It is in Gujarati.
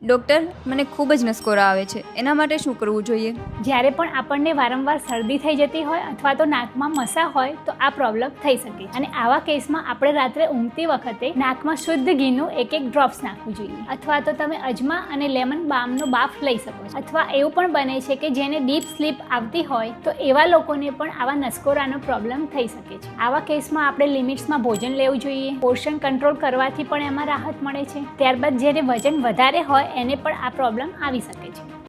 ડૉક્ટર, મને ખૂબ જ નસકોરા આવે છે, એના માટે શું કરવું જોઈએ? જ્યારે પણ આપણને વારંવાર શરદી થઈ જતી હોય અથવા તો નાકમાં મસા હોય તો આ પ્રોબ્લેમ થઈ શકે છે. અને આવા કેસમાં આપણે રાત્રે ઊંઘતી વખતે નાકમાં શુદ્ધ ઘીનું એક ડ્રોપ્સ નાખવું જોઈએ, અથવા તો તમે અજમા અને લેમન બામનો બાફ લઈ શકો છો. અથવા એવું પણ બને છે કે જેને ડીપ સ્લીપ આવતી હોય તો એવા લોકોને પણ આવા નસકોરાનો પ્રોબ્લેમ થઈ શકે છે. આવા કેસમાં આપણે લિમિટ્સમાં ભોજન લેવું જોઈએ. પોર્શન કંટ્રોલ કરવાથી પણ એમાં રાહત મળે છે. ત્યારબાદ જેને વજન વધારે હોય એને પણ આ પ્રોબ્લેમ આવી શકે છે.